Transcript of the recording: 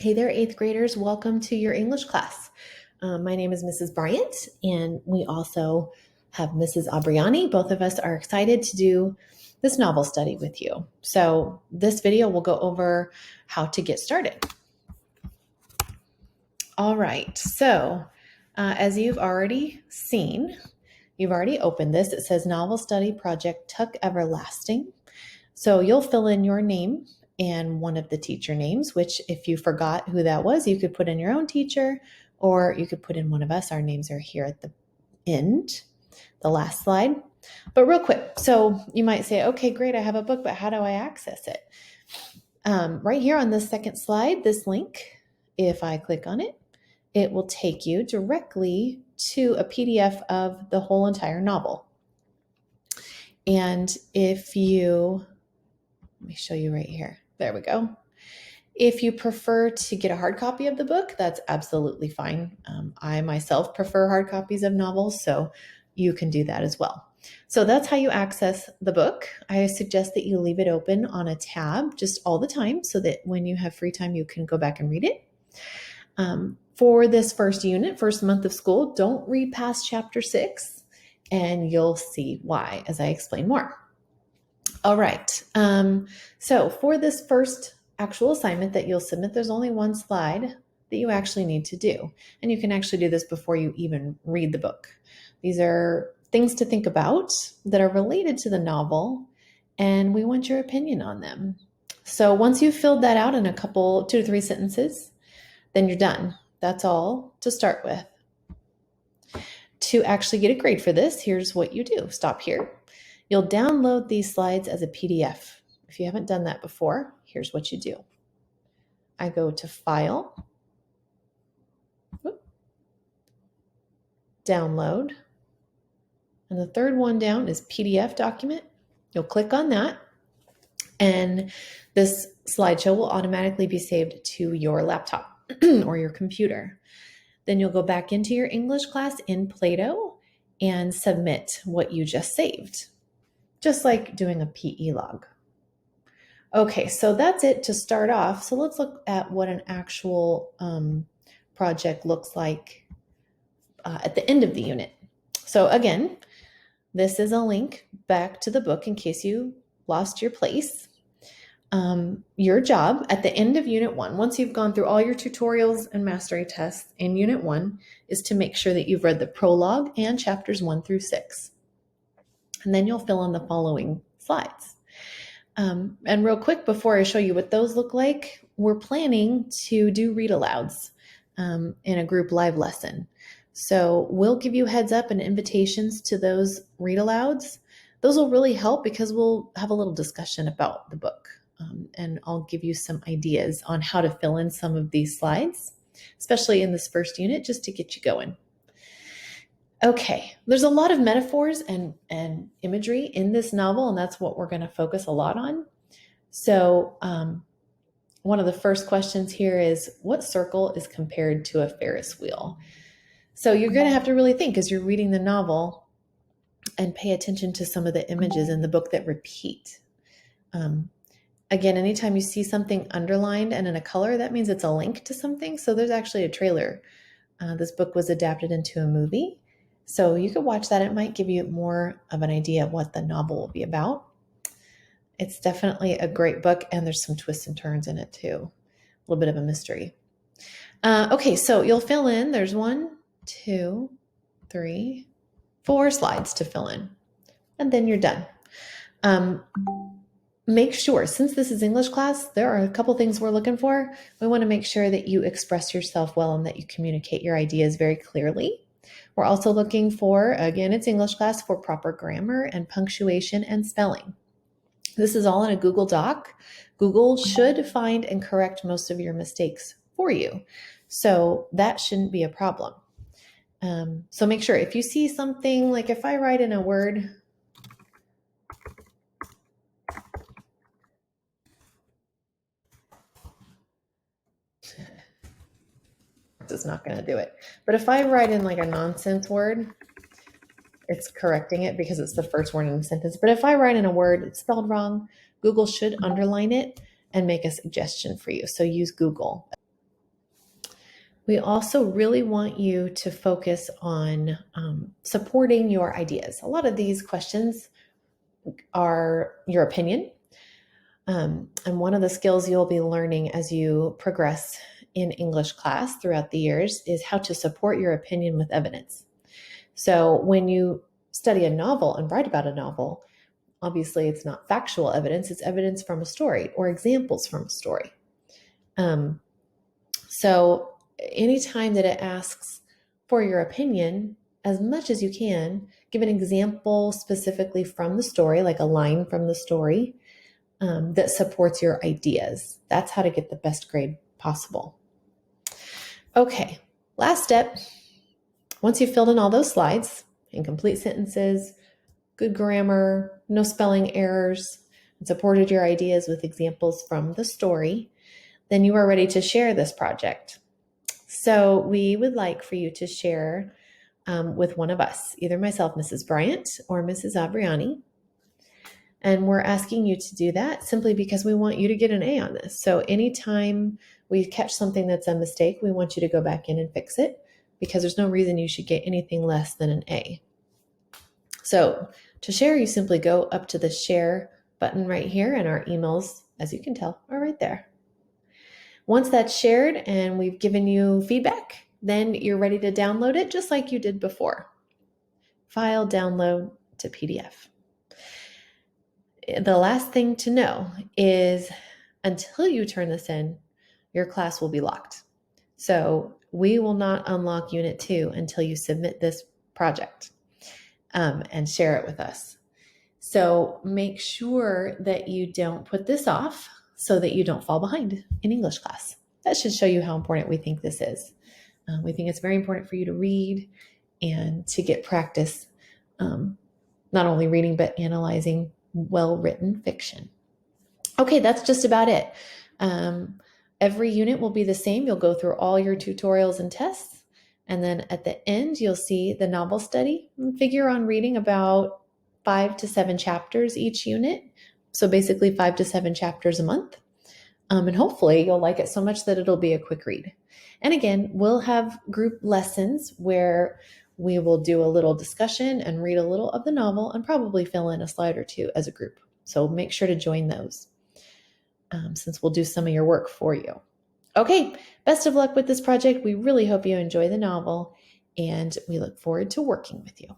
Hey there, eighth graders. Welcome to your English class. My name is Mrs. Bryant, and we also have Mrs. Abriani. Both of us are excited to do this novel study with you. So this video will go over how to get started. All right, so as you've already seen, you've already opened this. It says Novel Study Project Tuck Everlasting. So you'll fill in your name and one of the teacher names, which if you forgot who that was, you could put in your own teacher, or you could put in one of us. Our names are here at the end, the last slide. But real quick, so you might say, okay, great, I have a book, but how do I access it? Right here on this second slide, this link, if I click on it, it will take you directly to a PDF of the whole entire novel. And if you, let me show you right here. There we go. If you prefer to get a hard copy of the book, that's absolutely fine. I myself prefer hard copies of novels, so you can do that as well. So that's how you access the book. I suggest that you leave it open on a tab just all the time so that when you have free time, you can go back and read it. For this first unit, first month of school, don't read past chapter 6, and you'll see why as I explain more. All right, so for this first actual assignment that you'll submit, there's only one slide that you actually need to do. And you can actually do this before you even read the book. These are things to think about that are related to the novel, and we want your opinion on them. So once you've filled that out in a couple, 2 to 3 sentences, then you're done. That's all to start with. To actually get a grade for this, here's what you do. Stop here. You'll download these slides as a PDF. If you haven't done that before, here's what you do. I go to File, Download, and the third one down is PDF document. You'll click on that, and this slideshow will automatically be saved to your laptop or your computer. Then you'll go back into your English class in Play-Doh and submit what you just saved, just like doing a PE log. Okay, so that's it to start off. So let's look at what an actual project looks like at the end of the unit. So again, this is a link back to the book in case you lost your place. Your job at the end of Unit 1, once you've gone through all your tutorials and mastery tests in Unit 1, is to make sure that you've read the prologue and chapters 1 through 6. And then you'll fill in the following slides. And real quick, before I show you what those look like, we're planning to do read alouds in a group live lesson. So we'll give you heads up and invitations to those read alouds. Those will really help because we'll have a little discussion about the book. And I'll give you some ideas on how to fill in some of these slides, especially in this first unit, just to get you going. Okay, there's a lot of metaphors and imagery in this novel, and that's what we're going to focus a lot on. So one of the first questions here is, what circle is compared to a Ferris wheel? So you're going to have to really think as you're reading the novel and pay attention to some of the images in the book that repeat. Again, anytime you see something underlined and in a color, that means it's a link to something. So there's actually a trailer. This book was adapted into a movie. So you could watch that. It might give you more of an idea of what the novel will be about. It's definitely a great book, and there's some twists and turns in it too. A little bit of a mystery. Okay, so you'll fill in. There's 1, 2, 3, 4 slides to fill in, and then you're done. Make sure, since this is English class, there are a couple things we're looking for. We want to make sure that you express yourself well and that you communicate your ideas very clearly. We're also looking for, again, it's English class, for proper grammar and punctuation and spelling. This is all in a Google Doc. Google should find and correct most of your mistakes for you. So that shouldn't be a problem. So make sure if you see something, like if I write in a word, is not going to do it. But if I write in like a nonsense word, it's correcting it because it's the first word in the sentence. But if I write in a word, it's spelled wrong, Google should underline it and make a suggestion for you. So use Google. We also really want you to focus on supporting your ideas. A lot of these questions are your opinion. And one of the skills you'll be learning as you progress in English class throughout the years is how to support your opinion with evidence. So when you study a novel and write about a novel, obviously it's not factual evidence, it's evidence from a story or examples from a story. So anytime that it asks for your opinion, as much as you can, give an example specifically from the story, like a line from the story that supports your ideas. That's how to get the best grade possible. Okay, last step. Once you've filled in all those slides in complete sentences, good grammar, no spelling errors, and supported your ideas with examples from the story, then you are ready to share this project. So we would like for you to share with one of us, either myself, Mrs. Bryant, or Mrs. Abriani. And we're asking you to do that simply because we want you to get an A on this. So anytime we catch something that's a mistake, we want you to go back in and fix it, because there's no reason you should get anything less than an A. So to share, you simply go up to the share button right here, and our emails, as you can tell, are right there. Once that's shared and we've given you feedback, then you're ready to download it just like you did before. File, download to PDF. The last thing to know is until you turn this in, your class will be locked. So we will not unlock Unit 2 until you submit this project and share it with us. So make sure that you don't put this off so that you don't fall behind in English class. That should show you how important we think this is. We think it's very important for you to read and to get practice, not only reading, but analyzing well-written fiction. Okay, that's just about it. Every unit will be the same. You'll go through all your tutorials and tests, and then at the end, you'll see the novel study. Figure on reading about 5 to 7 chapters each unit. So basically 5 to 7 chapters a month. And hopefully you'll like it so much that it'll be a quick read. And again, we'll have group lessons where we will do a little discussion and read a little of the novel and probably fill in a slide or two as a group. So make sure to join those since we'll do some of your work for you. Okay, best of luck with this project. We really hope you enjoy the novel, and we look forward to working with you.